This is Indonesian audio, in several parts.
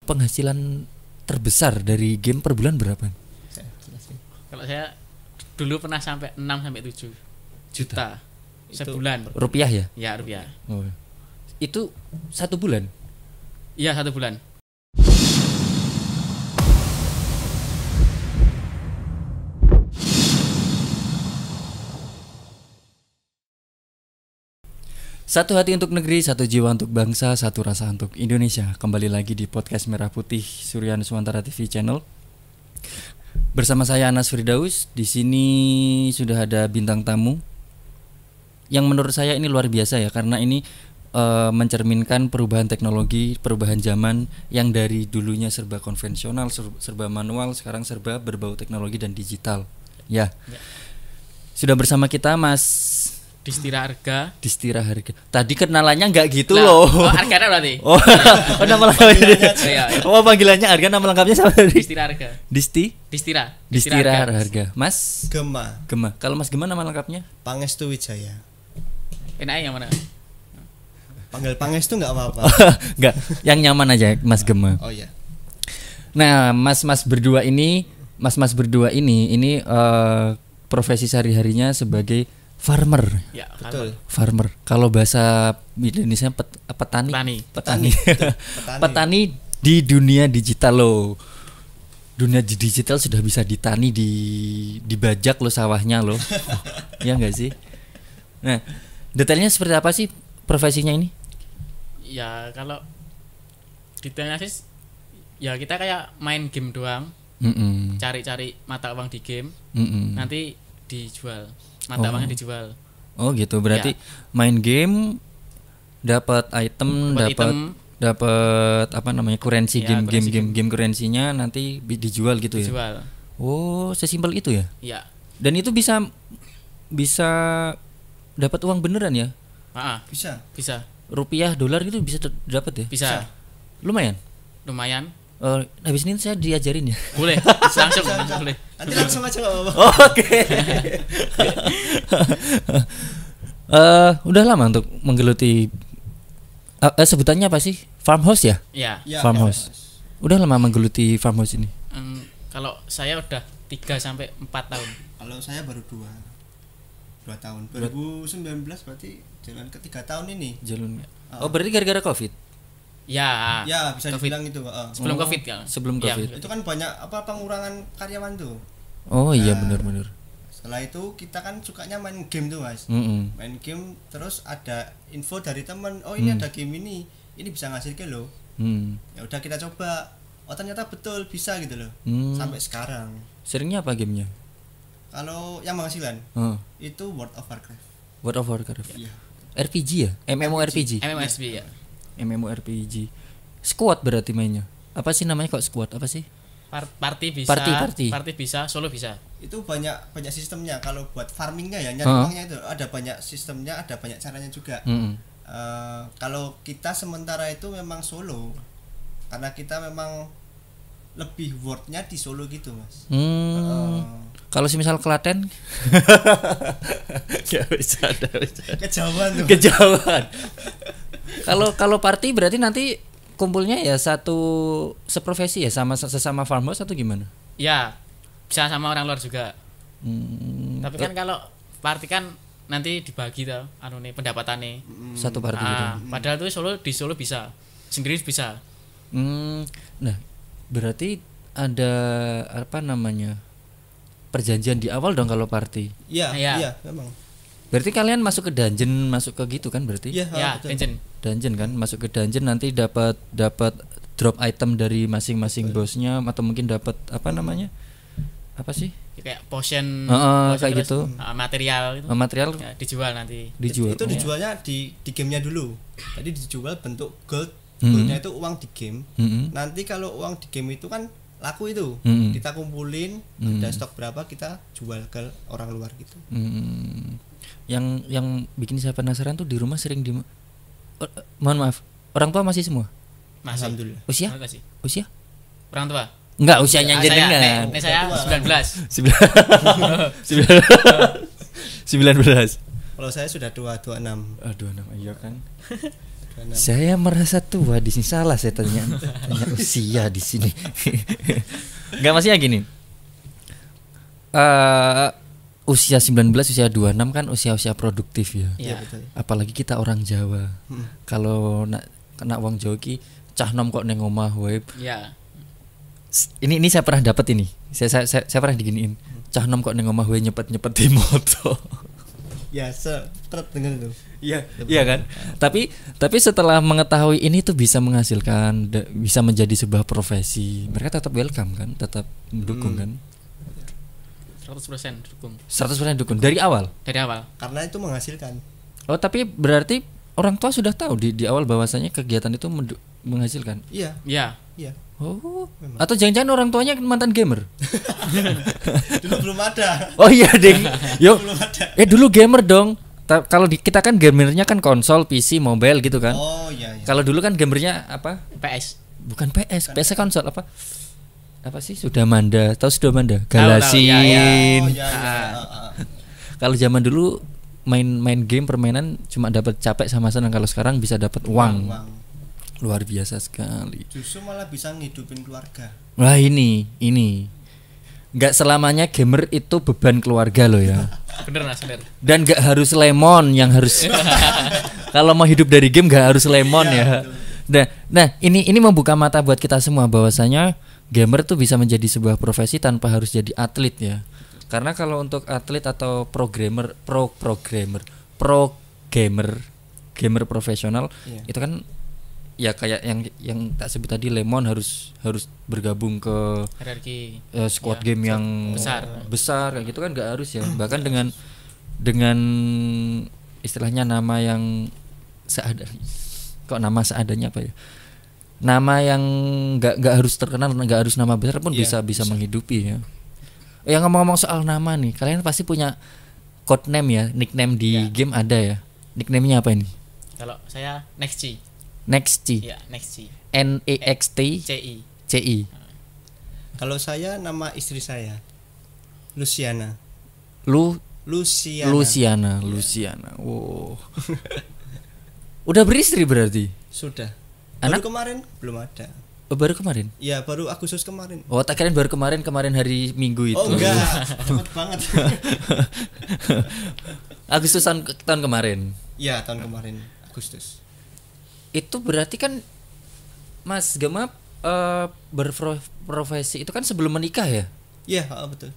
penghasilan terbesar dari game per bulan berapa? Kalau saya dulu pernah sampai 6 sampai 7 juta sebulan. Rupiah ya? Ya, rupiah. Oh. Itu 1 bulan? Iya, 1 bulan. Satu hati untuk negeri, satu jiwa untuk bangsa, satu rasa untuk Indonesia. Kembali lagi di podcast Merah Putih Surya Nuswantara TV Channel. Bersama saya Anas Firdaus. Di sini sudah ada bintang tamu yang menurut saya ini luar biasa ya, karena ini mencerminkan perubahan teknologi, perubahan zaman yang dari dulunya serba konvensional, serba manual, sekarang serba berbau teknologi dan digital. Ya. Sudah bersama kita Mas Distira Harga. Distira Harga. Tadi kenalannya enggak gitu loh. Oh, Harga berarti. Oh, nama lengkapnya. Iya. Oh, panggilannya Harga, nama lengkapnya siapa tadi? Distira Harga. Distira Harga. Mas Gema. Kalau Mas Gema nama lengkapnya? Pangestu Wijaya. Enaknya yang mana? Panggil Pangestu enggak apa-apa. Enggak, yang nyaman aja Mas Gema. Oh iya. Nah, mas-mas berdua ini profesi sehari-harinya sebagai farmer. Ya, betul. Farmer. Kalau bahasa Indonesia petani. Petani di dunia digital loh. Dunia digital sudah bisa ditani, dibajak loh sawahnya loh. Ya enggak sih? Nah, detailnya seperti apa sih profesinya ini? Ya, kalau detailnya sih ya kita kayak main game doang. Cari-cari mata uang di game. Nanti dijual. Mata uangnya dijual. Oh gitu, berarti main game dapat item, dapat apa namanya, kurensi Ya, game kurensinya nanti dijual gitu ya. Dijual. Oh, sesimpel itu ya? Iya. Dan itu bisa dapat uang beneran ya? Bisa. Rupiah, dolar gitu bisa dapat ya? Bisa. Lumayan. Habis ini saya diajarin ya. Boleh. Langsung boleh. Nanti langsung aja enggak apa-apa. Oke. Udah lama untuk menggeluti sebutannya apa sih? Farmhouse ya? Iya. Farmhouse. Udah lama menggeluti farmhouse ini? Kalau saya udah 3 sampai 4 tahun. Kalau saya baru 2 tahun. 2019 berarti jalan ke 3 tahun ini. Oh, berarti gara-gara Covid? Ya, bisa COVID. dibilang itu. Sebelum Covid kan? Sebelum Covid. Itu kan banyak pengurangan karyawan tuh. Oh iya, benar-benar. Setelah itu kita kan sukanya main game tuh, Mas. Main game terus ada info dari teman, oh ini ada game ini bisa ngasilin loh. Ya udah kita coba. Oh ternyata betul bisa gitu loh. Sampai sekarang. Seringnya apa gamenya? Kalau yang menghasilkan itu World of Warcraft. Iya. RPG ya? MMORPG. MMORPG ya. MMORPG. Squad berarti mainnya. Apa sih namanya kok squad? Apa sih? Party bisa. Party bisa, solo bisa. Itu banyak sistemnya. Kalau buat farmingnya ya, nyari uangnya itu ada banyak sistemnya, ada banyak caranya juga. Kalau kita sementara itu memang solo. Karena kita memang lebih wordnya di solo gitu, Mas. Kalau misal Klaten gak bisa. Kejauhan tuh. Kalau party berarti nanti kumpulnya ya seprofesi ya, sesama farmhouse atau gimana? Ya, bisa sama orang luar juga. Tapi kan kalau party kan nanti dibagi tuh pendapatannya. Satu party gitu. Padahal tuh di Solo bisa. Sendiri bisa. Nah, berarti ada apa namanya? Perjanjian di awal dong kalau party. Iya, memang. Berarti kalian masuk ke dungeon, masuk ke gitu kan berarti? Iya, dungeon kan, masuk ke dungeon nanti dapat drop item dari masing-masing bosnya, atau mungkin dapat apa namanya? Apa sih? Kayak potion, kayak gitu. Material gitu. Material ya, dijual nanti. Itu dijualnya di gamenya dulu. Tadi dijual bentuk gold. Goldnya itu uang di game. Nanti kalau uang di game itu kan laku itu, kita kumpulin, ada stok berapa kita jual ke orang luar gitu. Yang bikin saya penasaran tuh di rumah sering mohon maaf, orang tua masih semua? Masih. Alhamdulillah. Usia? Orang tua? Enggak, usianya jenengan. Saya 19. 19. Kalau saya sudah 26. 26, iya kan. Saya merasa tua di sini, salah saya tanya usia di sini. Enggak, maksudnya gini. Usia 19, usia 26 kan usia-usia produktif ya. Iya, betul. Apalagi kita orang Jawa. Kalau kena wong Jawa ki cah nom kok neng omah wae. Iya. Ini saya pernah dapat ini. Saya pernah diginiin. Cah nom kok neng omah wae nyepet-nyepet di moto. Ya, sempet dengar itu. Iya kan. Tapi setelah mengetahui ini tuh bisa menghasilkan, bisa menjadi sebuah profesi, mereka tetap welcome kan, tetap mendukung kan. 100% dukung. 100% dukung dari awal. Karena itu menghasilkan. Oh, tapi berarti orang tua sudah tahu di awal bahwasanya kegiatan itu menghasilkan. Iya. Oh. Memang. Atau jangan-jangan orang tuanya mantan gamer? Dulu belum ada. Oh iya, Ding. Yo. Belum ada. Dulu gamer dong. Kalau kita kan gamernya kan konsol, PC, mobile gitu kan. Oh iya. Kalau dulu kan gamernya apa? PS. Bukan PS, PS konsol apa? Apa sih? Sudamanda, tahu Sudamanda? Galasin. Oh iya. Kalau zaman dulu main game permainan cuma dapat capek sama senang, kalau sekarang bisa dapat uang. Luar biasa sekali. Justru malah bisa ngidupin keluarga. Wah, ini nggak selamanya gamer itu beban keluarga loh ya. Bener Mas, bener. Dan nggak harus lemon yang harus. Kalau mau hidup dari game nggak harus lemon ya. Nah ini membuka mata buat kita semua bahwasanya gamer tuh bisa menjadi sebuah profesi tanpa harus jadi atlet ya. Karena kalau untuk atlet atau gamer profesional, itu kan ya kayak yang tak sebut tadi, lemon harus bergabung ke hierarki squad game yang besar kayak gitu kan, nggak harus ya. Bahkan dengan istilahnya nama yang seadanya, kok nama seadanya apa ya, nama yang nggak harus terkenal, nggak harus nama besar pun bisa menghidupi ya. Yang ngomong-ngomong soal nama nih, kalian pasti punya code name ya, nickname di game ada ya. Nickname-nya apa ini? Kalau saya Nextci. Iya, Nextci. NEXTCI. Kalau saya nama istri saya Luciana. Luciana. Wow. Udah beristri berarti? Sudah. Anak? Baru kemarin belum ada. Oh, baru kemarin? Ya, baru Agustus kemarin. Oh, tak kirain baru kemarin hari Minggu itu. Oh enggak, cepat banget. Agustus tahun kemarin. Iya, tahun kemarin Agustus. Itu berarti kan Mas Gema berprofesi itu kan sebelum menikah ya? Iya, betul.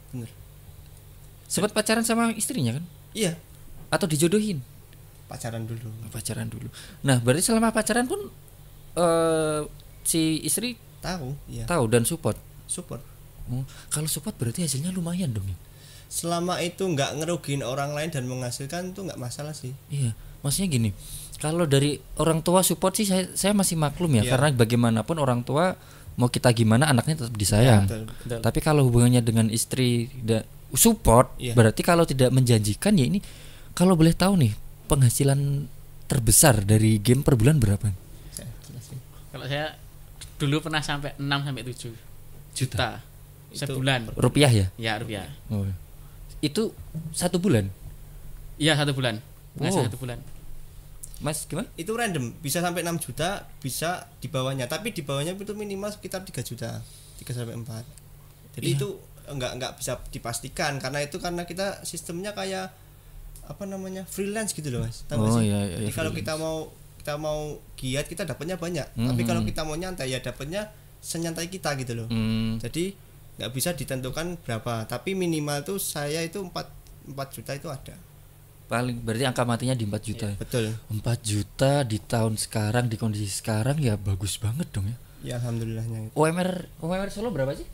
Bener. Sempat pacaran sama istrinya kan? Iya. Atau dijodohin? Pacaran dulu. Nah, berarti selama pacaran pun si istri tahu dan support. Kalau support berarti hasilnya lumayan dong ya? Selama itu nggak ngerugiin orang lain dan menghasilkan itu nggak masalah sih. Iya, maksudnya gini, kalau dari orang tua support sih saya masih maklum ya, karena bagaimanapun orang tua mau kita gimana anaknya tetap disayang. Ya, betul. Tapi kalau hubungannya dengan istri support, berarti kalau tidak menjanjikan ya ini, kalau boleh tahu nih, penghasilan terbesar dari game per bulan berapa? Kalau saya dulu pernah sampai 6 sampai 7 juta sebulan. Rupiah ya? Ya, rupiah. Oh. Itu 1 bulan? Iya, 1 bulan. Penghasilan 1 bulan. Mas gimana? Itu random, bisa sampai 6 juta, bisa di bawahnya, tapi di bawahnya itu minimal sekitar 3 juta, 3 sampai 4. Jadi itu enggak bisa dipastikan karena kita sistemnya kayak apa namanya? Freelance gitu loh, Mas. Tahu sih? Iya, jadi kalau kita mau giat kita dapatnya banyak, tapi kalau kita mau nyantai ya dapatnya senyantai kita gitu loh. Jadi nggak bisa ditentukan berapa, tapi minimal tuh saya itu 4 juta itu ada. Paling berarti angka matinya di 4 juta. Ya, betul. 4 juta di tahun sekarang, di kondisi sekarang ya bagus banget dong ya. Ya alhamdulillahnya. UMR Solo berapa sih?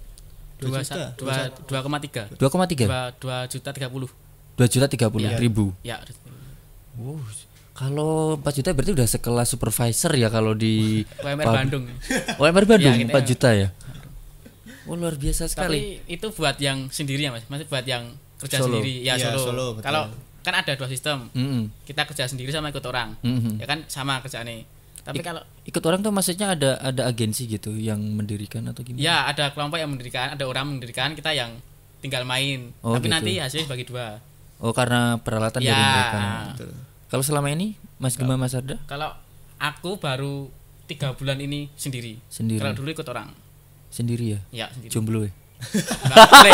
2,3. 2,3. 2 juta 30. 2 juta 30 ribu. Ya. Kalau 4 juta berarti udah sekelas supervisor ya kalau di UMR Bandung. UMR Bandung ya, 4 juta ya. Oh, luar biasa sekali. Tapi itu buat yang sendiri ya, Mas. Maksudnya buat yang kerja Solo. sendiri ya, Solo. Kalau kan ada 2 sistem. Kita kerja sendiri sama ikut orang. Ya kan sama kerjaannya. Tapi kalau ikut orang tuh maksudnya ada agensi gitu yang mendirikan atau gimana? Ya, ada kelompok yang mendirikan, ada orang mendirikan, kita yang tinggal main. Tapi gitu. Nanti hasilnya bagi 2. Oh, karena peralatan dari mereka. Betul. Kalau selama ini Mas Gema, Mas Arda? Kalau aku baru 3 bulan ini sendiri. Kalau dulu ikut orang. Sendiri ya? Ya, sendiri. Jomblo ya? Boleh.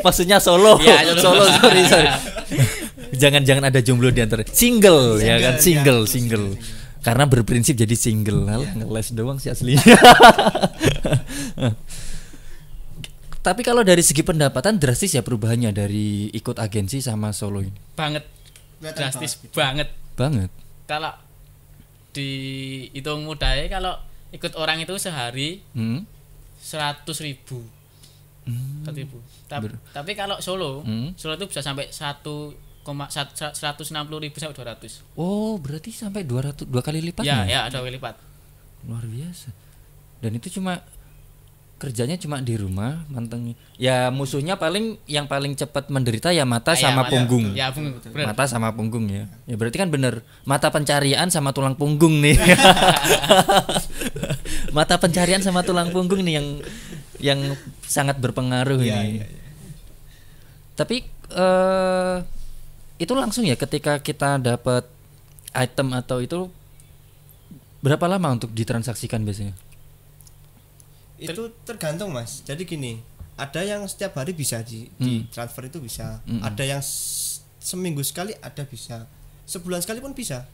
Maksudnya solo. Ya, solo, sorry. Jangan ada jomblo di antara. Single ya kan, single. Karena berprinsip jadi single. Alah, ngeles doang sih aslinya. Tapi kalau dari segi pendapatan drastis ya perubahannya dari ikut agensi sama solo ini. Banget. Drastis banget. Kalau dihitung mudahnya kalau ikut orang itu sehari 100.000. 100.000. Tapi kalau solo itu bisa sampai 160.000 sampai 200. Oh, berarti sampai 2 kali lipat ya? Ya, 2 kali lipat. Luar biasa. Dan itu kerjanya cuma di rumah mantengin. Ya musuhnya yang paling cepat menderita ya mata sama punggung. Ya, mata sama punggung ya. Ya berarti kan bener mata pencarian sama tulang punggung nih. Mata pencarian sama tulang punggung nih yang sangat berpengaruh ini. Ya. Tapi itu langsung ya ketika kita dapat item atau itu berapa lama untuk ditransaksikan biasanya? Itu tergantung Mas. Jadi gini, ada yang setiap hari bisa di transfer itu bisa. Ada yang seminggu sekali ada bisa. Sebulan sekali pun bisa.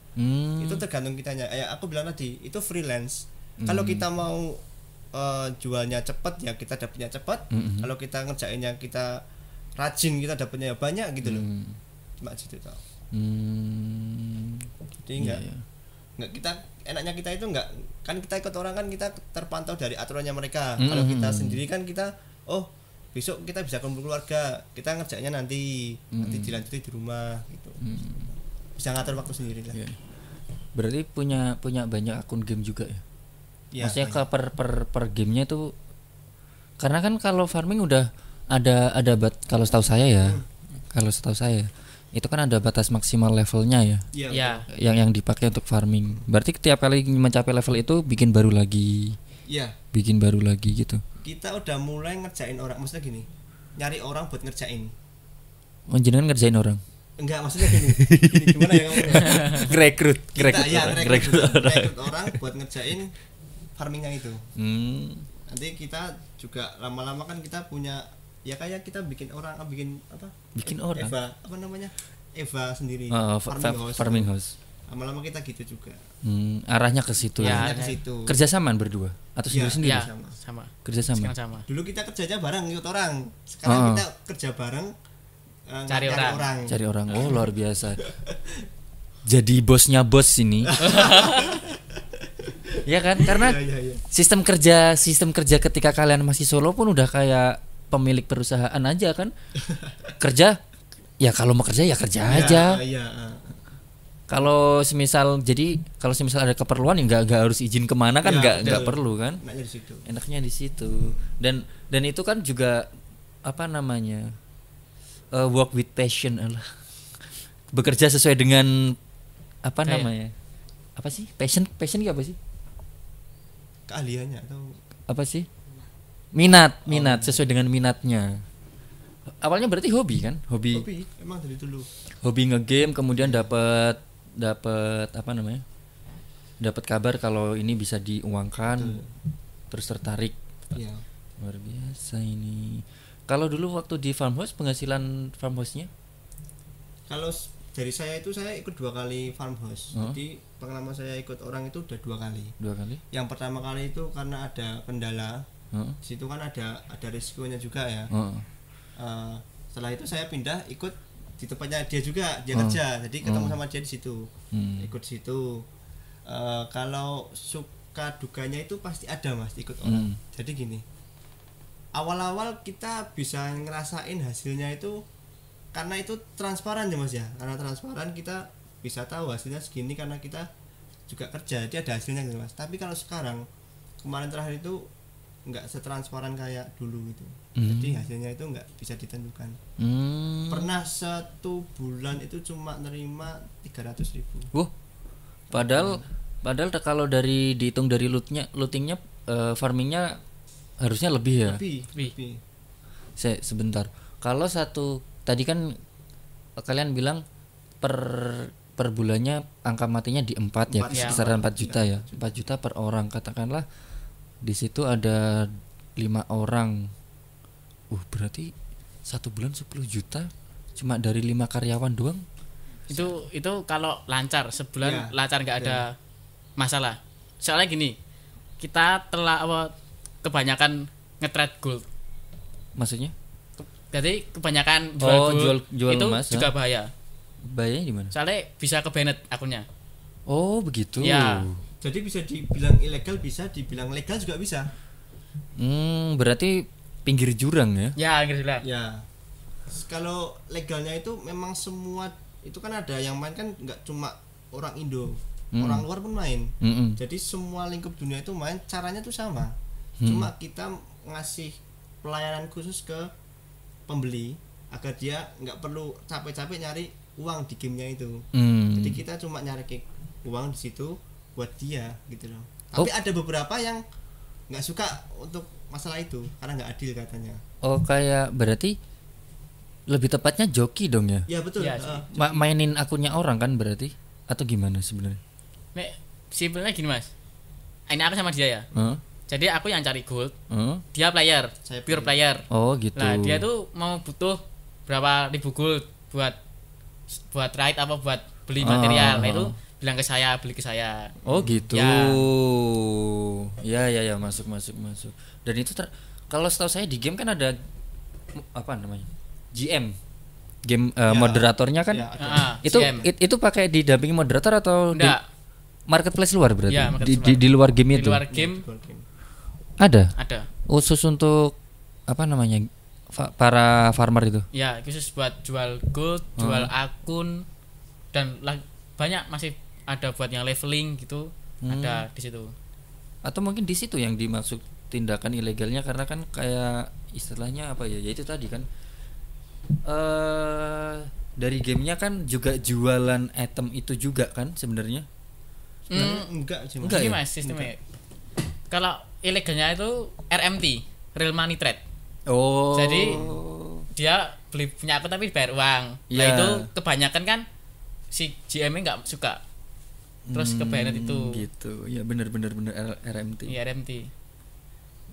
Itu tergantung kitanya. Aku bilang tadi, itu freelance. Kalau kita mau jualnya cepat ya kita dapatnya cepat. Kalau kita ngerjainnya kita rajin kita dapatnya banyak gitu loh. Cuma gitu tau. Jadi enggak kita enaknya kita itu enggak kan kita ikut orang kan kita terpantau dari aturannya mereka. Kalau kita sendiri kan kita besok kita bisa kumpul keluarga, kita ngerjainnya nanti dilanjuti di rumah gitu. Bisa ngatur waktu sendiri lah. Yeah. Berarti punya banyak akun game juga ya? Maksudnya per gamenya itu karena kan kalau farming udah ada kalau setahu saya ya. Kalau setahu saya itu kan ada batas maksimal levelnya ya. Iya. Yang dipakai untuk farming. Berarti setiap kali mencapai level itu bikin baru lagi. Iya. Bikin baru lagi gitu. Kita udah mulai ngerjain orang, maksudnya gini. Nyari orang buat ngerjain. Oh, jenengan ngerjain orang? Enggak, maksudnya gini gimana ya ngomongnya? Rekrut orang buat ngerjain farmingnya itu. Nanti kita juga lama-lama kan kita punya ya kayak kita bikin orang Eva apa namanya Eva sendiri farming house lama-lama kita gitu juga arahnya ke situ ya, ke situ kerjasamaan berdua atau sendiri ya, sama kerjasama dulu kita kerjanya bareng ikut orang sekarang kita kerja bareng cari orang oh luar biasa jadi bosnya bos ini ya kan karena sistem kerja ketika kalian masih solo pun udah kayak pemilik perusahaan aja kan kerja ya kalau mau kerja ya kerja aja. Kalau semisal ada keperluan ya nggak harus izin kemana kan nggak perlu kan enaknya di situ dan itu kan juga apa namanya work with passion lah bekerja sesuai dengan apa namanya apa sih passion apa sih keahliannya atau apa sih minat sesuai dengan minatnya. Awalnya berarti hobi kan? Hobi emang dari dulu. Hobi ngegame kemudian dapat apa namanya? Dapat kabar kalau ini bisa diuangkan. Terus tertarik. Iya. Luar biasa ini. Kalau dulu waktu di farmhouse penghasilan farmhouse-nya? Kalau dari saya ikut 2 kali farmhouse. Jadi pengalaman saya ikut orang itu udah 2 kali. 2 kali? Yang pertama kali itu karena ada kendala. Di situ kan ada risikonya juga ya. Setelah itu saya pindah ikut di tempatnya dia juga, dia kerja. Jadi ketemu sama dia di situ. Ikut situ. Kalau suka dukanya itu pasti ada Mas ikut orang. Jadi gini. Awal-awal kita bisa ngerasain hasilnya itu karena itu transparan ya Mas ya. Karena transparan kita bisa tahu hasilnya segini karena kita juga kerja. Jadi ada hasilnya gitu Mas. Tapi kalau sekarang kemarin terakhir itu nggak setransparan kayak dulu gitu. Jadi hasilnya itu nggak bisa ditentukan. Pernah 1 bulan itu cuma nerima 300.000. Padahal kalau dihitung dari lootingnya farmingnya harusnya lebih ya. Lebih. Sebentar. Kalau tadi kan kalian bilang per per bulannya angka matinya di 4 ya, kisaran 4 juta ya. 4 juta per orang, katakanlah di situ ada 5 orang. Berarti 1 bulan 10 juta cuma dari 5 karyawan doang. Itu kalau lancar sebulan lancar nggak ada masalah. Soalnya gini, kita telah kebanyakan nge-trade gold. Maksudnya? Jadi kebanyakan jual itu emas juga bahaya. Bahayanya di mana? Soalnya bisa ke banned akunnya. Oh begitu. Ya. Jadi bisa dibilang ilegal, bisa dibilang legal juga bisa. Berarti pinggir jurang ya? Ya, pinggir jurang. Ya. Kalau legalnya itu memang semua itu kan ada yang main kan nggak cuma orang Indo, orang luar pun main. Jadi semua lingkup dunia itu main, caranya tuh sama. Cuma kita ngasih pelayanan khusus ke pembeli agar dia nggak perlu capek-capek nyari uang di gamenya itu. Jadi kita cuma nyari uang di situ buat dia gitu loh. Tapi ada beberapa yang nggak suka untuk masalah itu karena nggak adil katanya. Kayak berarti lebih tepatnya joki dong ya? Ya betul. Ya, mainin akunnya orang kan berarti atau gimana sebenarnya? Simpelnya gini Mas. Ini aku sama dia ya. Jadi aku yang cari gold, dia player, pure player. Oh gitu. Nah dia tuh mau butuh berapa ribu gold buat ride apa buat beli material. Nah itu bilang ke saya, beli ke saya. Oh gitu. Ya masuk. Dan itu kalau setahu saya di game kan ada apa namanya? GM. Game moderatornya kan. Itu pakai didampingi moderator atau enggak? Marketplace luar berarti. Ya, di luar game itu. Di luar game. Ada. Khusus untuk apa namanya? Para farmer itu. Ya, khusus buat jual gold, jual akun dan banyak masih ada buat yang leveling gitu. Ada di situ. Atau mungkin di situ yang dimaksud tindakan ilegalnya karena kan kayak istilahnya apa ya? Ya itu tadi kan dari gamenya kan juga jualan item itu juga kan sebenarnya. Enggak ya? Mas sistemnya. Kalau ilegalnya itu RMT, real money trade. Jadi dia beli punya akun tapi bayar uang. Nah itu kebanyakan kan si GM-nya nggak suka. Terus ke banned itu. Gitu. Ya benar RMT. Iya RMT.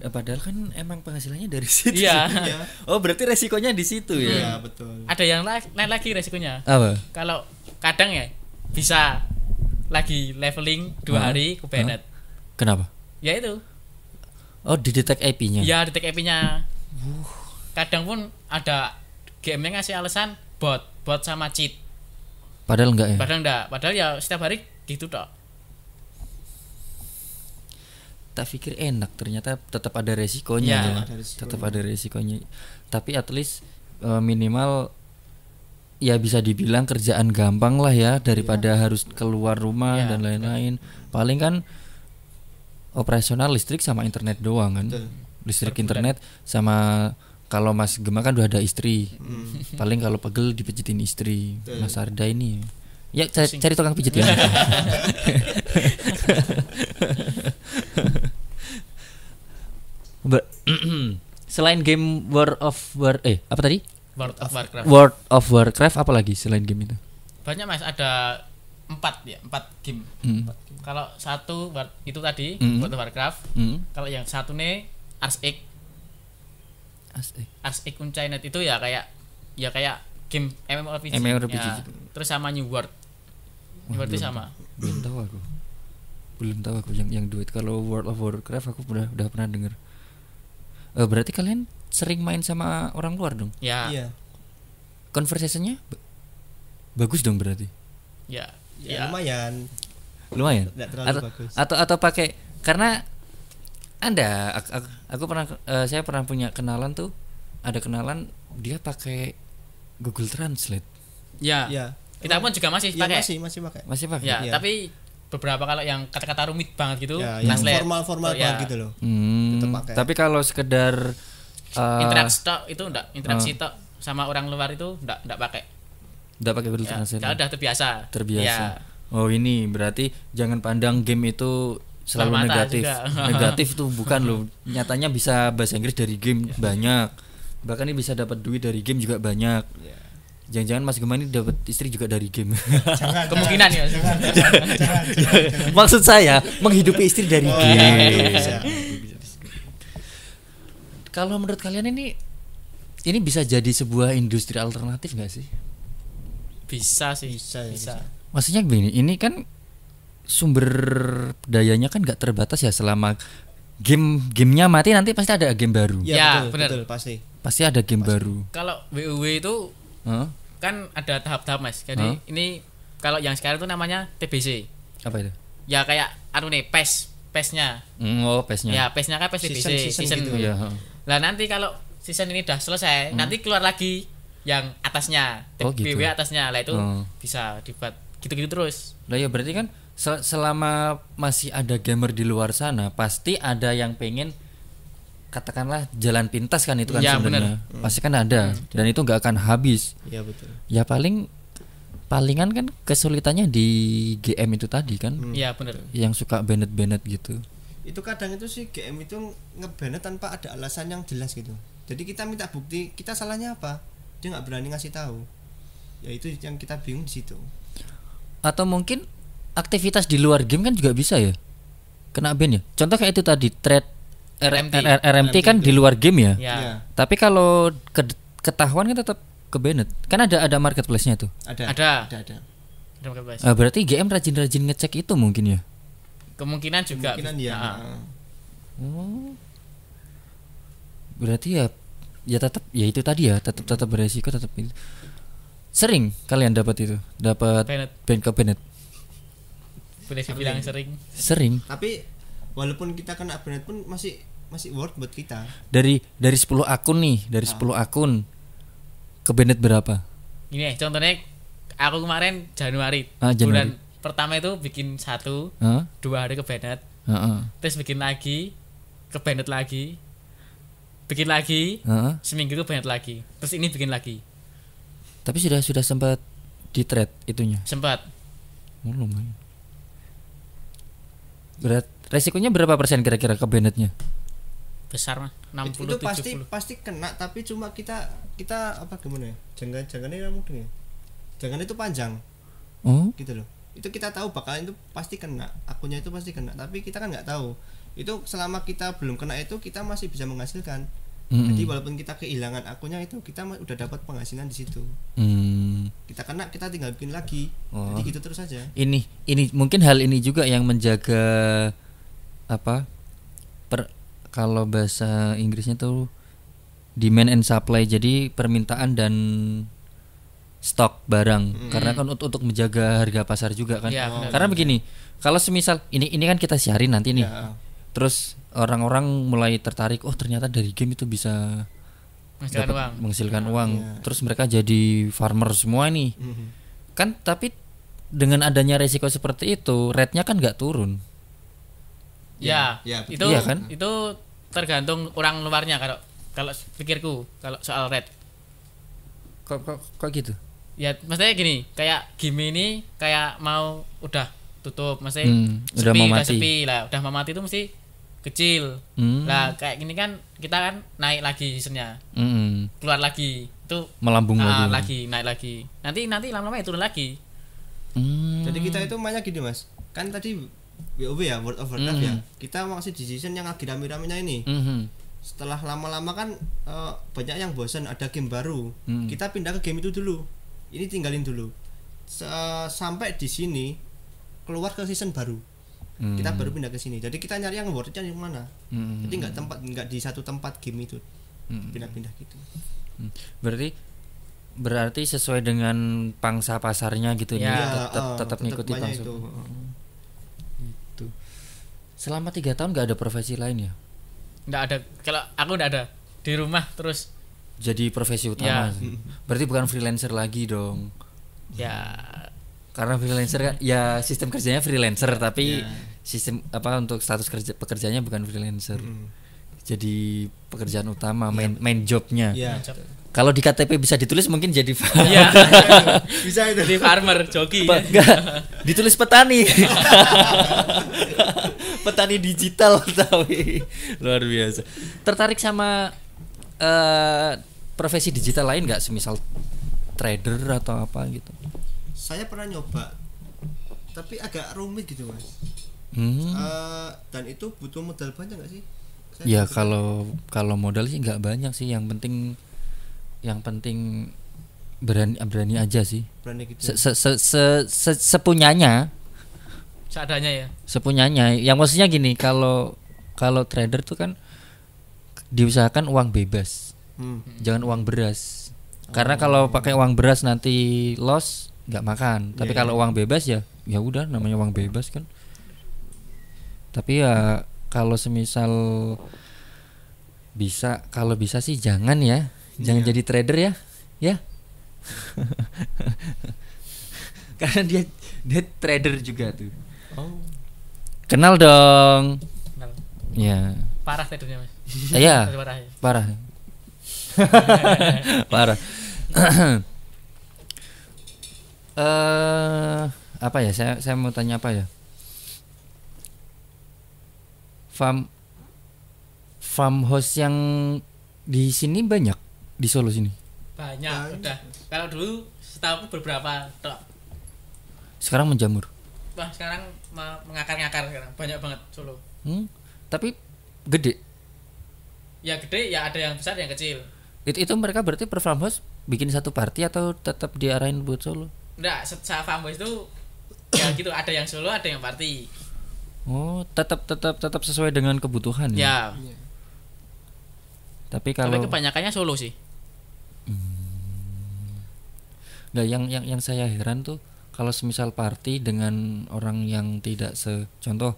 Padahal kan emang penghasilannya dari situ. Iya. Berarti resikonya di situ ya. Iya betul. Ada yang lain lagi resikonya. Apa? Kalau kadang ya bisa lagi leveling 2 hari ke banned. Kenapa? Ya itu. Didetek IP-nya. Ya detek IP-nya. Kadang pun ada game yang ngasih alasan bot sama cheat. Padahal enggak ya? Padahal ya setiap hari gitu tok. Tak pikir enak, ternyata tetap ada resikonya. Tetap ada resikonya. Tapi at least minimal ya bisa dibilang kerjaan gampang lah ya daripada harus keluar rumah dan lain-lain. Paling kan operasional listrik sama internet doang kan. Listrik internet sama kalau Mas Gema kan udah ada istri. Paling kalau pegel dipijitin istri. Mas Arda ini ya cari tukang pijit ya. Selain game World of Warcraft apa lagi selain game itu? Banyak Mas, ada 4 game. Kalau satu itu tadi World of Warcraft. Kalau yang satu nih Arceus Unchained itu ya kayak game MMORPG. Ya. Terus sama New World. New World itu sama. Belum tahu aku yang duit. Kalau World of Warcraft aku udah pernah dengar. Berarti kalian sering main sama orang luar dong? Ya. Iya. Conversation-nya bagus dong berarti? Ya. Lumayan. Nggak terlalu bagus. Atau pakai karena saya pernah punya kenalan tuh, ada kenalan dia pakai Google Translate. Ya. Kita pun juga masih pakai. Masih pakai. Ya, tapi beberapa kalau yang kata-kata rumit banget gitu, yang formal banget gitu loh. Tapi kalau sekedar interaksi itu enggak, interaksi sama orang luar itu enggak pakai. Enggak pakai Google Translate. Udah terbiasa. Ya. Ini berarti jangan pandang game itu selalu negatif. Negatif tuh bukan loh. Nyatanya bisa bahasa Inggris dari game banyak. Bahkan ini bisa dapat duit dari game juga banyak. Jangan-jangan Mas Gema ini dapat istri juga dari game. Kemungkinan ya. Jangan. Maksud saya menghidupi istri dari game. Kalau menurut kalian ini bisa jadi sebuah industri alternatif nggak sih? Bisa sih. Bisa. Maksudnya begini, ini kan sumber dayanya kan nggak terbatas ya, selama gamenya mati nanti pasti ada game baru. Ya, betul, benar. pasti ada game baru. Kalau WoW itu kan ada tahap-tahap Mas. Jadi ini kalau yang sekarang itu namanya TBC. Apa itu? Ya kayak PES-nya. PES-nya. Ya, PES-nya kan PES TBC season gitu. Ya. Lah nanti kalau season ini udah selesai, nanti keluar lagi yang atasnya, gitu. BW atasnya. Lah itu bisa dibuat gitu-gitu terus. Lah ya berarti kan selama masih ada gamer di luar sana, pasti ada yang pengen katakanlah jalan pintas kan itu kan ya, sebenarnya. Pasti kan ada dan itu nggak akan habis. Iya betul. Ya palingan kan kesulitannya di GM itu tadi kan. Iya benar. Yang suka banned gitu. Itu kadang itu sih GM itu ngebanned tanpa ada alasan yang jelas gitu. Jadi kita minta bukti kita salahnya apa, dia nggak berani ngasih tahu. Ya itu yang kita bingung di situ. Atau mungkin aktivitas di luar game kan juga bisa ya kena ban ya. Contoh kayak itu tadi trade RMT kan di luar game ya. Ya. Tapi kalau ketahuan kan tetap ke banned. Kan ada marketplace-nya tuh. Ada. Berarti GM rajin-rajin ngecek itu mungkin ya. Kemungkinan juga. Kemungkinan ya. Berarti ya tetap ya itu tadi ya, tetap beresiko, tetap itu. Sering kalian dapat itu, dapat ban ke banned. Boleh dibilang sering. Tapi walaupun kita kena banned pun masih worth buat kita. Dari 10 akun nih, 10 akun ke banned berapa? Gini contohnya aku kemarin Januari. Bulan pertama itu bikin 1, 2 hari ke banned. Terus bikin lagi, ke banned lagi. Bikin lagi, seminggu ke banned lagi. Terus ini bikin lagi. Tapi sudah sempat di trade itunya. Sempat. Lumayan. Resikonya berapa persen kira-kira ke bannednya? Besar mah 60 itu 70. pasti kena, tapi cuma kita apa gimana ya? Jangan mudeng ya. Jangan itu panjang. Gitu loh. Itu kita tahu bakalan itu pasti kena. Akunnya itu pasti kena, tapi kita kan nggak tahu. Itu selama kita belum kena itu kita masih bisa menghasilkan. Jadi walaupun kita kehilangan akunnya itu kita udah dapat penghasilan di situ. Kita kena kita tinggal bikin lagi. Jadi gitu terus aja. Ini mungkin hal ini juga yang menjaga kalau bahasa Inggrisnya tuh demand and supply, jadi permintaan dan stok barang. Karena kan untuk menjaga harga pasar juga kan. Ya, karena begini, kalau semisal ini kan kita siarin nanti nih. Terus orang-orang mulai tertarik, ternyata dari game itu bisa menghasilkan uang. Terus mereka jadi farmer semua nih. Kan tapi dengan adanya resiko seperti itu, rate-nya kan nggak turun. Ya, itu iya kan? Itu tergantung orang luarnya kalau pikirku kalau soal rate. Kok gitu? Ya, maksudnya gini, kayak game ini kayak mau udah tutup, maksudnya udah mau mati. Sepi lah, udah mau mati itu mesti kecil. Lah kayak gini kan kita kan naik lagi seasonnya. Keluar lagi itu melambung lagi naik lagi. Nanti lama-lama ya turun lagi. Jadi kita itu mainnya gini Mas. Kan tadi WoW ya, World of Warcraft ya. Kita masih di season yang lagi rame-ramenya ini. Setelah lama-lama kan banyak yang bosan, ada game baru. Kita pindah ke game itu dulu. Ini tinggalin dulu. Sampai di sini keluar ke season baru. Kita baru pindah ke sini. Jadi kita nyari yang worth-nya di mana. Jadi enggak di satu tempat game itu. Pindah-pindah gitu. Berarti sesuai dengan pangsa pasarnya gitu ya. Tetap ngikuti pangsa. Itu. Selama 3 tahun nggak ada profesi lain ya? Nggak ada. Kalau aku nggak ada di rumah terus. Jadi profesi utama. Berarti bukan freelancer lagi dong. Ya. Karena freelancer kan, ya sistem kerjanya freelancer, tapi sistem untuk status pekerjaannya bukan freelancer. Jadi pekerjaan utama, main jobnya. Kalau di KTP bisa ditulis mungkin jadi bisa itu di farmer joki. Ditulis petani. Petani digital tapi luar biasa. Tertarik sama profesi digital lain nggak, semisal trader atau apa gitu? Saya pernah nyoba, tapi agak rumit gitu Mas. Dan itu butuh modal banyak nggak sih? Ya kalau modal sih nggak banyak sih, yang penting berani aja sih. Berani gitu. Sepunyanya. Seadanya ya. Sepunyanya. Yang maksudnya gini, kalau trader tuh kan diusahakan uang bebas. Jangan uang beras. Karena kalau pakai uang beras nanti loss nggak makan. Tapi kalau uang bebas ya udah, namanya uang bebas kan. Tapi ya kalau semisal kalau bisa sih jangan jangan jadi trader ya. Karena dia trader juga tuh. Kenal dong. Kenal. Ya. Parah tradernya Mas. Iya. Parah. Parah. Apa ya? Saya mau tanya apa ya? Farmhouse yang di sini banyak, di Solo sini. Banyak. Udah. Kalau dulu setahu beberapa tok. Sekarang menjamur. Wah, sekarang mengakar-ngakar sekarang. Banyak banget Solo. Tapi gede. Ya gede, ya ada yang besar, yang kecil. Itu mereka berarti per farmhouse bikin satu party atau tetap diarahin buat Solo? Enggak, farmhouse itu ya gitu, ada yang solo, ada yang party. Oh, tetap sesuai dengan kebutuhan ya. Tapi kebanyakannya solo sih. Nggak, yang saya heran tuh kalau semisal party dengan orang yang tidak contoh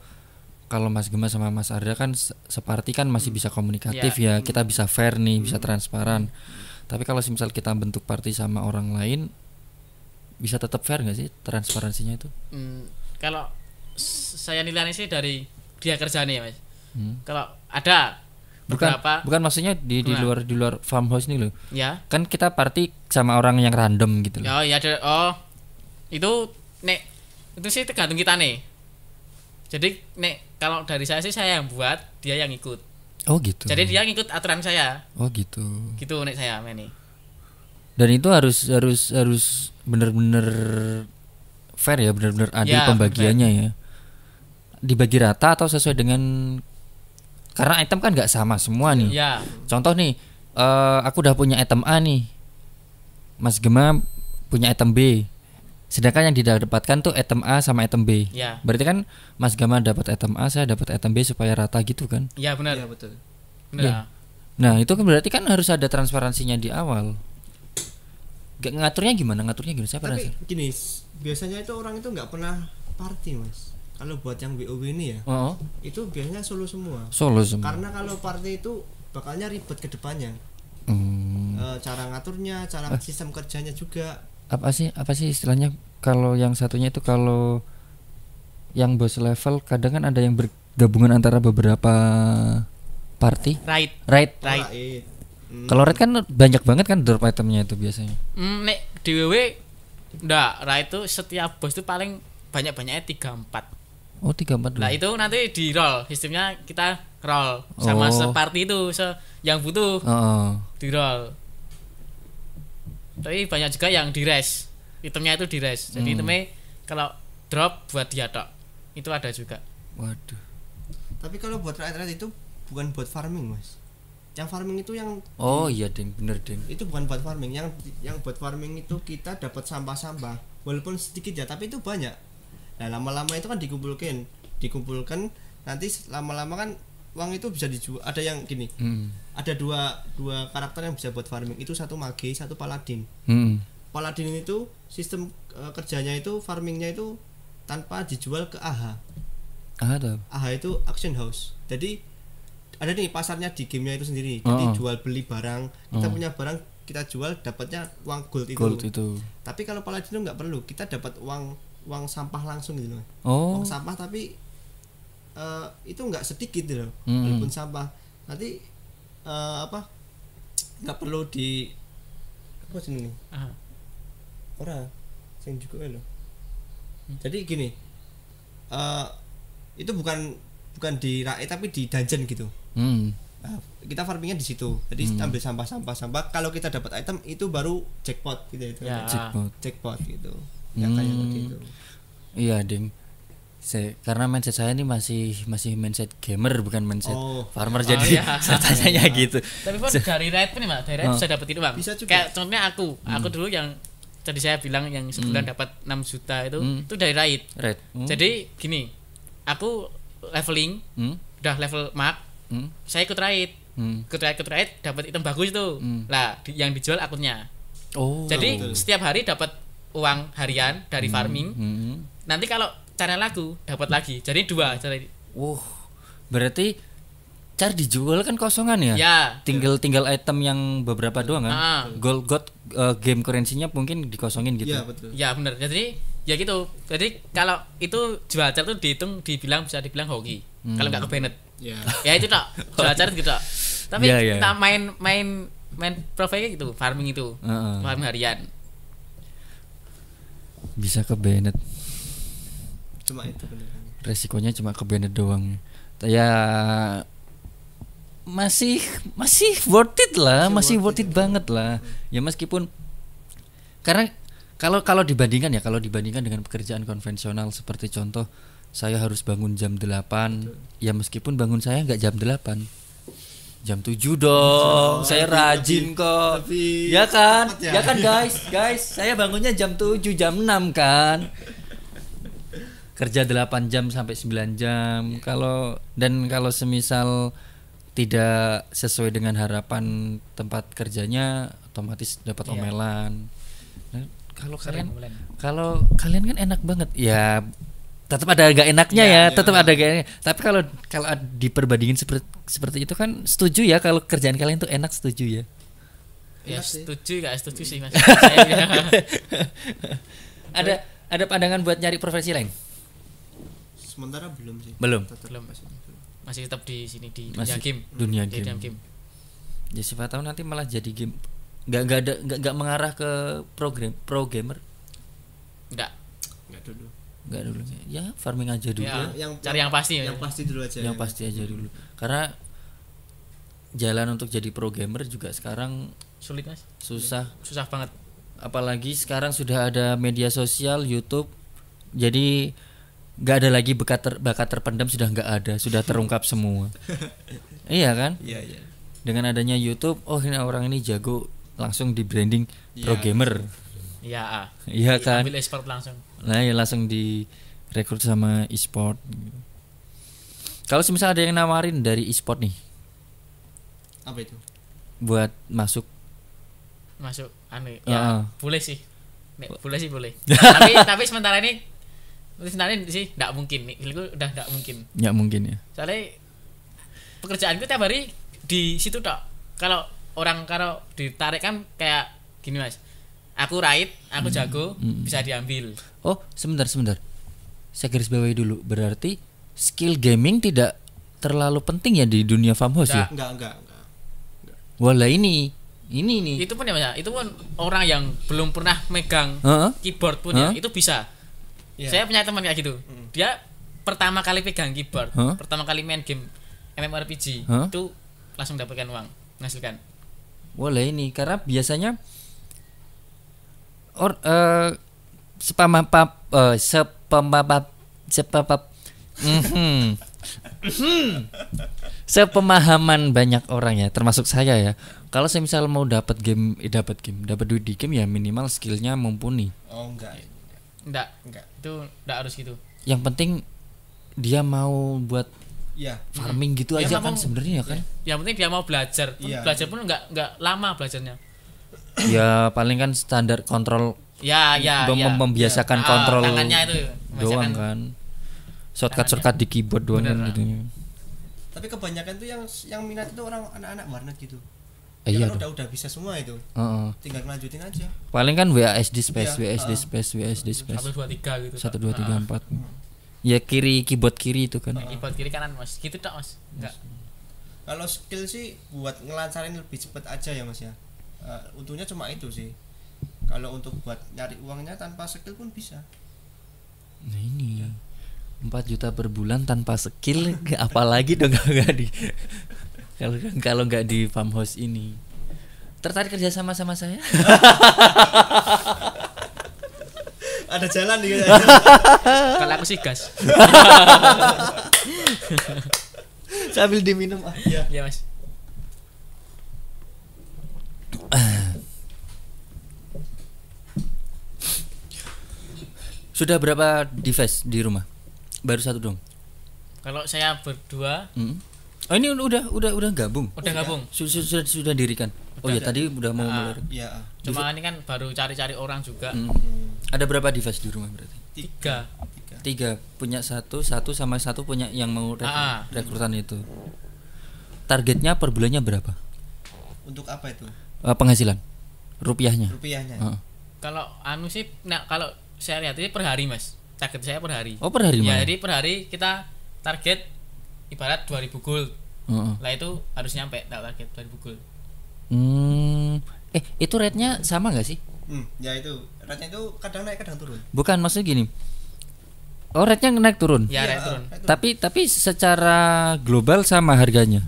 kalau Mas Gema sama Mas Arda kan separti kan masih bisa komunikatif ya. Kita bisa fair nih, bisa transparan. Tapi kalau semisal kita bentuk party sama orang lain, bisa tetap fair nggak sih transparansinya itu? Kalau saya nilainya sih dari dia kerjanya Mas. Kalau ada beberapa bukan maksudnya di luar farmhouse ini loh. Ya. Kan kita party sama orang yang random gitu loh. Oh iya, itu itu sih tergantung kita nih. Jadi kalau dari saya sih saya yang buat, dia yang ikut. Oh gitu. Jadi dia ngikut aturan saya. Oh gitu. Gitu saya ini. Dan itu harus benar-benar fair ya, benar-benar adil pembagiannya fair. Ya. Dibagi rata atau sesuai dengan, karena item kan nggak sama semua nih. Ya. Contoh nih, aku udah punya item A nih, Mas Gema punya item B. Sedangkan yang didapatkan tuh item A sama item B. Ya. Berarti kan Mas Gama dapat item A, saya dapat item B supaya rata gitu kan? Iya benar. Iya betul. Benar. Ya. Nah itu kan berarti kan harus ada transparansinya di awal. Ngaturnya gimana? Saya penasaran. Tapi gini, biasanya itu orang itu nggak pernah party Mas. Kalau buat yang BOW ini ya, itu biasanya solo semua. Karena kalau party itu bakalnya ribet ke depannya. Cara ngaturnya, cara sistem kerjanya juga. Apa sih istilahnya kalau yang satunya itu, kalau yang bos level kadang kan ada yang bergabungan antara beberapa party. Right. Kalau raid kan banyak banget kan drop itemnya itu biasanya. Nek di WW enggak, raid itu setiap bos itu paling banyak-banyaknya 3-4. Oh 3-4. Nah itu nanti di roll, sistemnya kita roll sama separty itu yang butuh di roll. Tapi banyak juga yang di res, itemnya itu di res. Jadi itemnya kalau drop buat dia tok, itu ada juga. Waduh. Tapi kalau buat raid itu bukan buat farming Mas. Yang farming itu yang iya ding, bener ding. Itu bukan buat farming, yang buat farming itu kita dapat sampah-sampah, walaupun sedikit ya, tapi itu banyak. Nah lama-lama itu kan dikumpulkan, nanti lama-lama kan uang itu bisa dijual. Ada yang gini, ada dua karakter yang bisa buat farming, itu satu mage, satu paladin. Paladin itu sistem kerjanya itu farmingnya itu tanpa dijual ke AHA. AHA itu auction house. Jadi ada nih pasarnya di gamenya itu sendiri. Jadi jual beli barang, kita punya barang kita jual, dapatnya uang gold itu. Tapi kalau paladin itu nggak perlu, kita dapat uang sampah langsung gitu loh. Uang sampah tapi itu nggak sedikit gitu loh. Walaupun sampah nanti nggak perlu di apa sih ini? Orang sing juga loh. Jadi gini, itu bukan di raid tapi di dungeon gitu. Nah, kita farmingnya di situ. Jadi ambil sampah. Kalau kita dapat item itu baru jackpot gitu itu. Ya. Jackpot gitu. Ya kayak gitu. Iya, Ding. Karena mindset saya ini masih mindset gamer bukan mindset farmer, jadi saya tanyanya gitu. Tapi pun dari raid pun nih Pak, dari raid bisa dapat itu Bang. Bisa juga. Kayak contohnya aku dulu yang tadi saya bilang yang sebulan dapat 6 juta itu dari raid. Jadi gini, aku leveling udah level max, saya ikut raid. Ikut raid dapat item bagus tuh. Lah yang dijual akunnya. Jadi setiap hari dapat uang harian dari farming. Nanti kalau cara lagu dapat lagi, jadi 2 cara. Berarti cara dijual kan kosongan ya? Ya. Tinggal item yang beberapa doang kan? Gold game currency-nya mungkin dikosongin gitu. Iya betul. Ya benar. Jadi ya gitu. Jadi kalau itu jual car tuh dibilang bisa dibilang hoki. Kalau nggak kebanet. Ya itu tak jual car gitu. Tapi kita main profilnya gitu, farming itu, farming harian. Bisa kebanet. Cuma itu benar. Resikonya cuma kebanet doang. Ya masih worth it lah, masih worth it banget lah. Ya meskipun karena kalau dibandingkan dengan pekerjaan konvensional seperti contoh saya harus bangun jam 8, ya meskipun bangun saya nggak jam 8, jam 7 dong. Saya rajin kok. Ya kan? Ya kan guys, saya bangunnya jam 7, jam 6 kan. Kerja 8 jam sampai 9 jam. Kalau semisal tidak sesuai dengan harapan tempat kerjanya, otomatis dapat omelan. Nah, kalau kalian kan enak banget. Ya tetap ada agak enaknya ya. Tetap ada agak. Tapi kalau diperbandingin seperti itu kan setuju ya kalau kerjaan kalian tuh enak, setuju ya? Ya setuju enggak setuju sih Mas. Ada pandangan buat nyari profesi lain? Sementara belum sih. Belum. Masih tetap di sini di dunia game. Ya siapa tahu nanti malah jadi game. Enggak mengarah ke pro gamer. Enggak dulu. Ya farming aja dulu. Cari yang pasti. Yang pasti dulu aja. Yang pasti aja dulu. Karena jalan untuk jadi pro gamer juga sekarang sulit Mas. Susah banget. Apalagi sekarang sudah ada media sosial, YouTube. Jadi nggak ada lagi bakat terpendam, sudah nggak ada, sudah terungkap semua. Iya kan? Iya. Dengan adanya YouTube, ini orang ini jago, langsung di branding pro gamer. Iya kan? Ambil e-sport langsung. Nah ya langsung direkrut sama e-sport. Kalau misal ada yang nawarin dari e-sport nih, apa itu? Buat masuk aneh. Boleh sih. Boleh. tapi sementara ini sih enggak mungkin nih. Itu udah enggak mungkin. Enggak mungkin ya. Soalnya pekerjaanku tiap hari di situ tok. Kalau ditarik kan kayak gini Mas. Aku raid, aku jago, bisa diambil. Sebentar. Saya garis bawahi dulu. Berarti skill gaming tidak terlalu penting ya di dunia farmhouse ya? Enggak. Walah ini nih. Itu pun ya Mas, itu pun orang yang belum pernah megang keyboard pun ya, itu bisa. Saya punya teman kayak gitu. Dia pertama kali pegang keyboard, pertama kali main game MMORPG, itu langsung dapatkan uang, menghasilkan. Walah ini karena biasanya sepemahaman banyak orang ya, termasuk saya ya. Kalau saya misal mau dapat duit di game ya minimal skillnya mumpuni. Enggak. Itu enggak harus gitu. Yang penting dia mau buat farming gitu aja kan sebenarnya kan. Yang penting dia mau belajar. Belajar pun enggak lama belajarnya. Ya paling kan standar kontrol. Membiasakan kontrol tangannya itu doang kan. Shortcut di keyboard doang kan gitu. Tapi kebanyakan tuh yang minat itu orang anak-anak warnet gitu. Iya kan udah bisa semua itu. Tinggal lanjutin aja. Paling kan WASD space. 1 2 3 gitu. 1 2 3 4. Ya keyboard kiri itu kan. Keyboard kiri kanan Mas. Gitu tak Mas? Enggak. Kalau skill sih buat ngelancarin lebih cepat aja ya Mas ya. Untungnya cuma itu sih. Kalau untuk buat nyari uangnya tanpa skill pun bisa. Nah ini 4 juta per bulan tanpa skill apalagi dong enggak di. Kalau nggak di farmhouse ini. Tertarik kerja sama saya? Ada jalan nih. Kalau aku sih gas. Sambil diminum. Iya. Iya, Mas. Sudah berapa device di rumah? Baru satu dong. Kalau saya berdua, Oh ini udah gabung. udah gabung. Sudah dirikan. Oh ya tadi udah mau mulai. Iya. Cuma ini kan baru cari-cari orang juga. Ada berapa device di rumah berarti? 3. 3. Punya satu sama satu punya yang mau rekrutan itu. Targetnya per bulannya berapa? Untuk apa itu? Penghasilan rupiahnya. Kalau sih, nah kalau saya lihat ini per hari, Mas. Target saya per hari. Oh per hari ya, malah. jadi per hari kita target ibarat 2000 gold. Lah itu harus nyampe target 2000 gold. Itu rate-nya sama nggak sih? Ya itu rate-nya itu kadang naik kadang turun. Bukan, maksudnya gini. Oh rate-nya naik turun. Ya, naik turun. Tapi secara global sama harganya.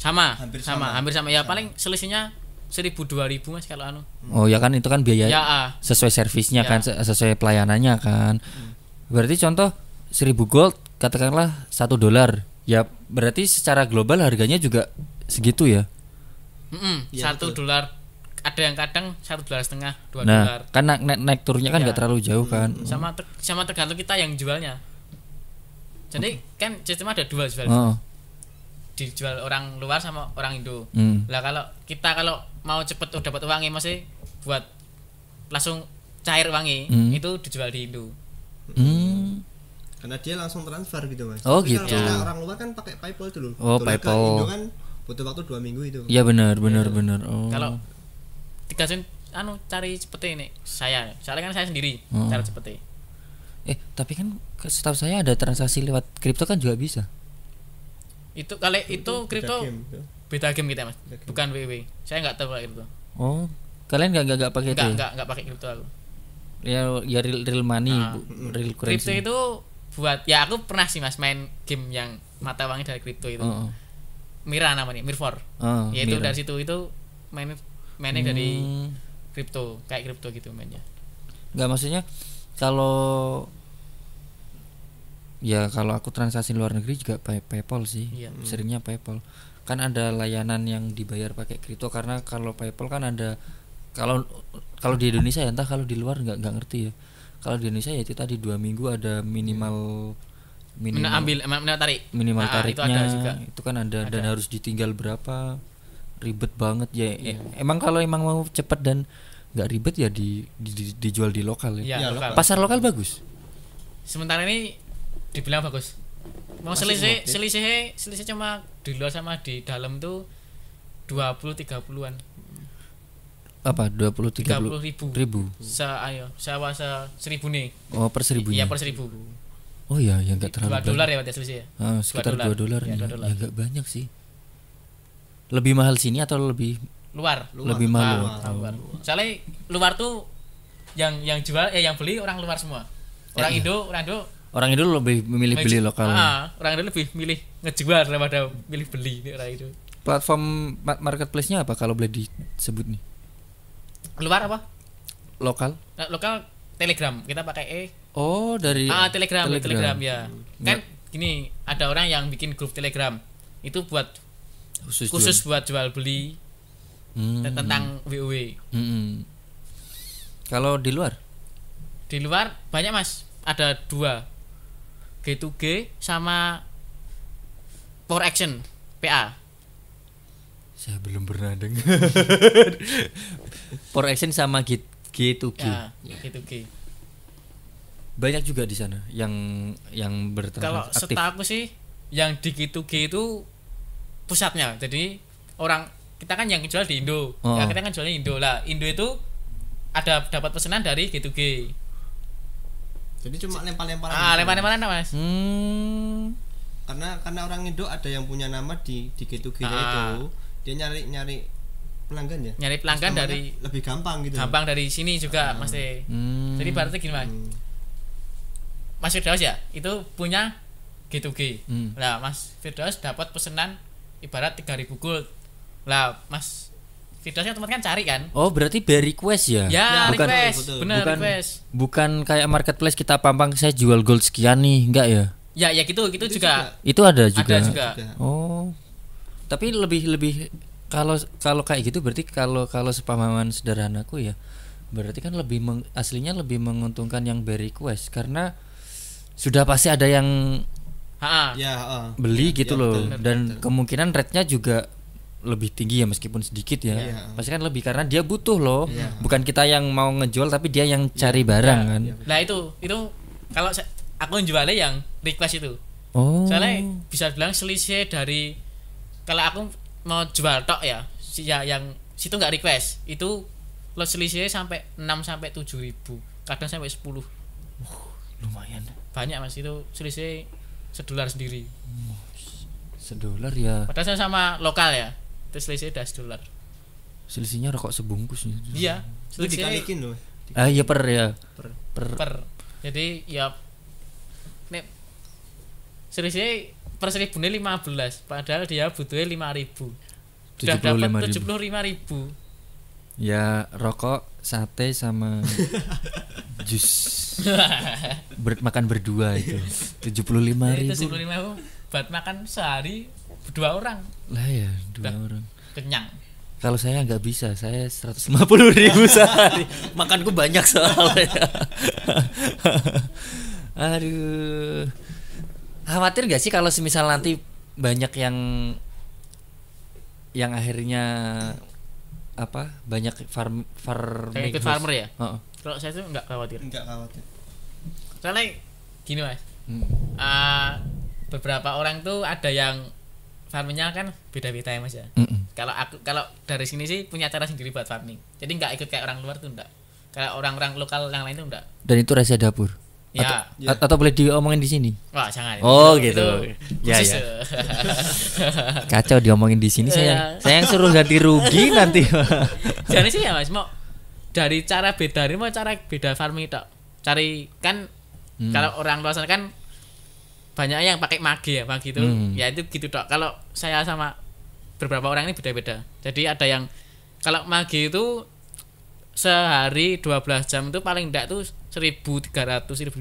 Hampir sama. Ya paling selisihnya 1000-2000 Mas kalau Oh ya kan itu kan biaya sesuai servisnya kan, sesuai pelayanannya kan. Berarti contoh 1000 gold katakanlah $1. Ya berarti secara global harganya juga segitu ya. $1 ada yang kadang $1.50, $2. Nah, kan naik turunnya kan nggak terlalu jauh kan. Sama tergantung kita yang jualnya. Jadi kan sistemnya ada dua jual. Dijual orang luar sama orang Indo. Lah kalau mau cepet dapat uangnya masih buat langsung cair uangnya itu dijual di Indo. Karena dia langsung transfer gitu, Mas. Oh tapi gitu. Kalau orang luar kan pakai PayPal dulu. Oh PayPal. Indo kan butuh waktu 2 minggu itu. Iya benar. Oh. Kalau dikasih cari cepetnya ini soalnya kan saya sendiri cara cepetnya. Tapi kan setahu saya ada transaksi lewat kripto kan juga bisa. Itu kripto beda game kita, Mas. Bukan WW. Saya nggak tahu kripto. Oh, kalian nggak pakai itu? Nggak pakai kripto aku. Ya real money, real currency. Kripto itu buat ya aku pernah sih Mas main game yang mata uangnya dari kripto itu. Mira namanya, Mirfor. Yaitu Mira. Dari situ itu mainnya dari kripto, kayak kripto gitu mainnya. Nggak, maksudnya kalau aku transaksi luar negeri juga PayPal sih. Seringnya PayPal. Kan ada layanan yang dibayar pakai kripto, karena kalau PayPal kan ada kalau di Indonesia ya, entah kalau di luar nggak ngerti ya. Kalau di Indonesia ya itu tadi 2 minggu ada minimal tariknya itu kan ada dan harus ditinggal berapa, ribet banget ya. Emang kalau mau cepet dan nggak ribet ya dijual di lokal ya. Lokal. Pasar lokal bagus. Sementara ini dibilang bagus. Mau selisihnya cuma di luar sama di dalam tuh 20-30-an. Apa 20-30 ribu? Sewa 1000 nih. Oh per 1000. Iya per 1000. Oh ya nggak terlalu $2 ya berarti selisih ya. Sekitar $2 ya nggak banyak sih. Lebih mahal sini atau lebih luar? Lebih mahal. Luar. Soalnya luar tuh yang jual yang beli orang luar semua. Orang Indo lebih memilih beli lokal. Orang Indo lebih milih ngejual daripada milih beli nih orang itu. Platform marketplace-nya apa kalau boleh disebut nih? Luar apa? Lokal Telegram. Kita pakai dari Telegram ya. Kan gini, ada orang yang bikin grup Telegram. Itu buat khusus buat jual beli tentang WoW. Kalau di luar? Di luar banyak Mas. Ada 2. G2G sama Power Action PA. Saya belum pernah dengar. Power Action sama G2G. Ya, G2G. Banyak juga di sana yang bertransaksi. Kalau setahu sih yang di G2G itu pusatnya. Jadi kita kan yang jual di Indo. Ya kita kan jualnya Indo lah. Indo itu ada dapat pesanan dari G2G. Jadi cuma lempar-lemparan. Lempar-lemparan Mas. Karena orang Indo ada yang punya nama di G2G itu. Dia nyari pelanggan ya. Nyari pelanggan dari lebih gampang gitu. Gampang dari sini juga Mas. Jadi berarti gini Mas. Mas Firdaus ya, itu punya G2G. Nah, Mas Firdaus dapat pesanan ibarat 3.000 gold. Lah Mas Firdaus kan teman kan cari kan. Oh berarti by request ya? Ya bukan, request, bener bukan, request. Bukan kayak marketplace kita pampang saya jual gold sekian nih, enggak ya? Ya gitu juga. Itu ada juga. Ada juga. Oh. Tapi lebih kalau kayak gitu berarti kalau sepemahaman sederhanaku ya, berarti kan aslinya lebih menguntungkan yang by request karena sudah pasti ada yang beli gitu loh, betul, dan betul. Kemungkinan rate-nya juga lebih tinggi ya meskipun sedikit ya. Pasti kan lebih karena dia butuh loh. Bukan kita yang mau ngejual tapi dia yang cari barang kan. Nah itu kalau aku jualnya yang request itu. Oh. Soalnya bisa bilang selisih dari kalau aku mau jual tok ya yang situ nggak request itu lo selisihnya sampai 6 sampai 7 ribu, kadang sampai 10. Lumayan. Banyak Mas, itu selisih $1 sendiri. $1 ya. Padahal saya sama lokal ya. Itu selisih udah $1. Selisihnya rokok sebungkus nih. Iya. Selisih dikalikin loh. Iya per ya. Per. Jadi ya nek selisih per 1.000 ini 15, padahal dia butuhnya 5.000. Sudah dapat 75.000. Ya rokok, sate sama jus. Makan berdua itu 75.000. Itu 75.000 buat makan sehari 2 orang. Lah ya 2 orang. Kenyang. Kalau saya nggak bisa, saya 150.000 sehari. Makanku banyak soalnya. Aduh. Khawatir nggak sih kalau semisal nanti banyak yang akhirnya banyak ikut farmer ya? Kalau saya tuh nggak khawatir. Soalnya gini Mas, beberapa orang tuh ada yang farmingnya kan beda-beda ya Mas ya. Kalau dari sini sih punya cara sendiri buat farming. Jadi nggak ikut kayak orang luar tuh enggak. Kayak orang-orang lokal yang lain tuh enggak. Dan itu rahasia dapur. Ya. Atau boleh diomongin di sini? Wah jangan. Oh gitu. Ya. Kacau diomongin di sini saya yang suruh ganti rugi nanti. Jadi sih ya Mas, mau dari cara beda ini mau cara beda farming itu. Cari kan kalau orang luar sana kan banyak yang pakai magi itu. Ya itu gitu tok. Kalau saya sama beberapa orang ini beda-beda. Jadi ada yang kalau magi itu sehari 12 jam itu paling enggak tuh 1.300 1.500.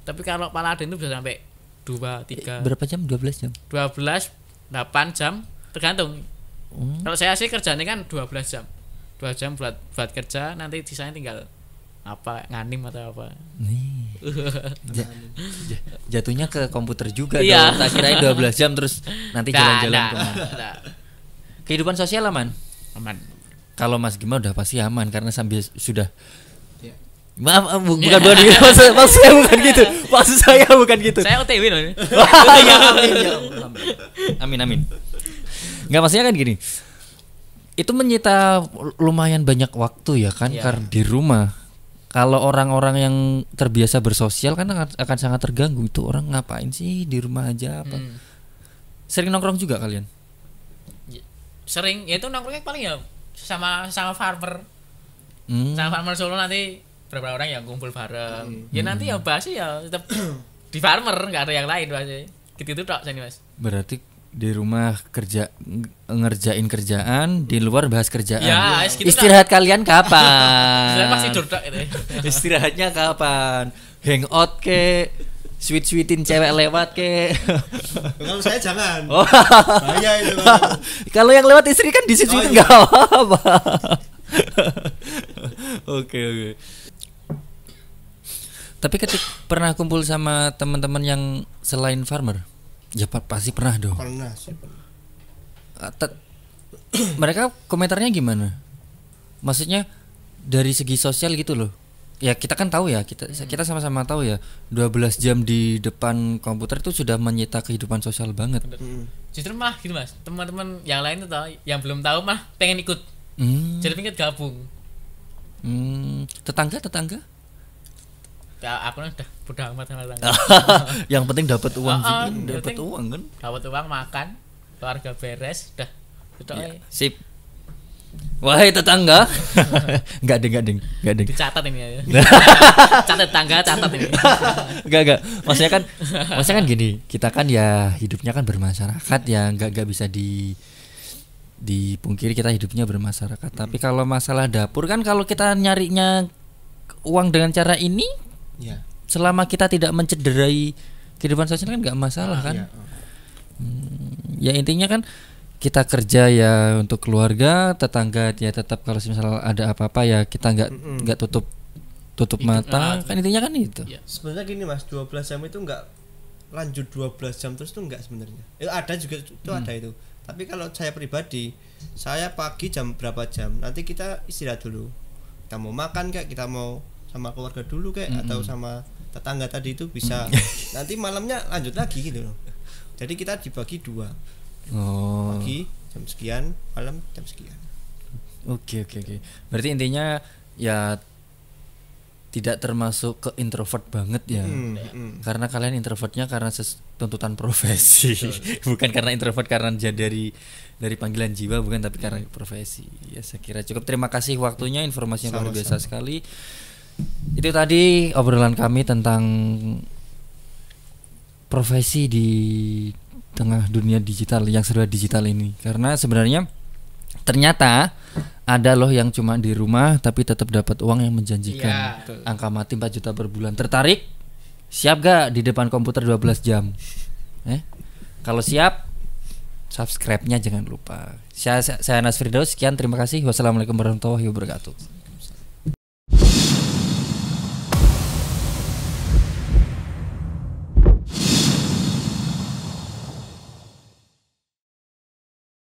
Tapi kalau paladin itu bisa sampai 2-3. Berapa jam? 12 jam. 8 jam tergantung. Kalau saya sih kerjanya kan 12 jam. 2 jam buat kerja, nanti sisanya tinggal nganim atau apa. Nih. Jatuhnya ke komputer juga dong. Tak kirain 12 jam terus nanti jalan-jalan kemana. Kehidupan sosial aman? Aman. Kalau Mas Gima udah pasti aman karena sambil sudah maaf bukan maksud saya bukan gitu. Maksud saya bukan gitu. Saya OTW loh. Ya, amin. Enggak, maksudnya kan gini. Itu menyita lumayan banyak waktu ya kan karena di rumah. Kalau orang-orang yang terbiasa bersosial kan akan sangat terganggu. Itu orang ngapain sih di rumah aja apa. Sering nongkrong juga kalian? Sering, ya itu nongkrongnya paling ya sama farmer. Sama farmer Solo nanti beberapa orang yang kumpul bareng. Ya nanti ya bahas ya tetap di farmer, enggak ada yang lain pasti. Gitu tok sini Mas. Berarti di rumah ngerjain kerjaan, di luar bahas kerjaan. Ya, istirahat kalian kapan? Saya pasti duduk itu. Istirahatnya kapan? Hangout ke, sweet-sweetin cewek lewat ke. Kalau saya jangan. Oh. Bahaya itu. Kalau yang lewat istri kan disweet-sweetin enggak apa-apa. Oke. Tapi pernah kumpul sama teman-teman yang selain farmer? Ya pasti pernah dong. Pernah sih. Mereka komentarnya gimana? Maksudnya dari segi sosial gitu loh. Ya kita kan tahu ya, kita sama-sama tahu ya, 12 jam di depan komputer itu sudah menyita kehidupan sosial banget. Justru malah gitu Mas, teman-teman yang lain tuh yang belum tahu mah pengen ikut. Jadi pengen gabung. Tetangga? Ya aku udah bodo amat sama tetangga. Yang penting dapat uang dapat uang kan? Dapat uang, makan, keluarga beres, udah. Ya, sip. Wahai tetangga. Enggak ding. Dicatat ini ya. Catat tangga, catat ini. Enggak. Maksudnya kan gini, kita kan ya hidupnya kan bermasyarakat ya, enggak bisa dipungkiri kita hidupnya bermasyarakat. Tapi kalau masalah dapur kan kalau kita nyarinya uang dengan cara ini, ya. Selama kita tidak mencederai kehidupan sosial kan enggak masalah kan. Ya intinya kan kita kerja ya untuk keluarga, tetangga ya tetap kalau misalnya ada apa-apa ya kita enggak tutup mata. Kan intinya kan itu. Ya. Sebenarnya gini Mas, 12 jam itu enggak lanjut 12 jam terus itu enggak sebenarnya. Ada juga itu ada itu. Tapi kalau saya pribadi, saya pagi jam berapa jam, nanti kita istirahat dulu. Kita mau makan kayak, kita mau sama keluarga dulu kayak atau sama tetangga tadi itu bisa. Nanti malamnya lanjut lagi gitu loh. Jadi kita dibagi 2. Pagi jam sekian, malam jam sekian. Oke. Berarti intinya ya tidak termasuk ke introvert banget ya. Karena kalian introvertnya karena tuntutan profesi. Bukan karena introvert karena dari panggilan jiwa, bukan, tapi karena profesi. Ya saya kira cukup. Terima kasih waktunya, informasinya luar biasa sekali. Itu tadi obrolan kami tentang profesi di tengah dunia digital yang serba digital ini. Karena sebenarnya ternyata ada loh yang cuma di rumah tapi tetap dapat uang yang menjanjikan. Angka mati 4 juta per bulan. Tertarik? Siap gak di depan komputer 12 jam? Kalau siap, subscribe-nya jangan lupa. Saya Anas Firdaus, sekian, terima kasih. Wassalamualaikum warahmatullahi wabarakatuh.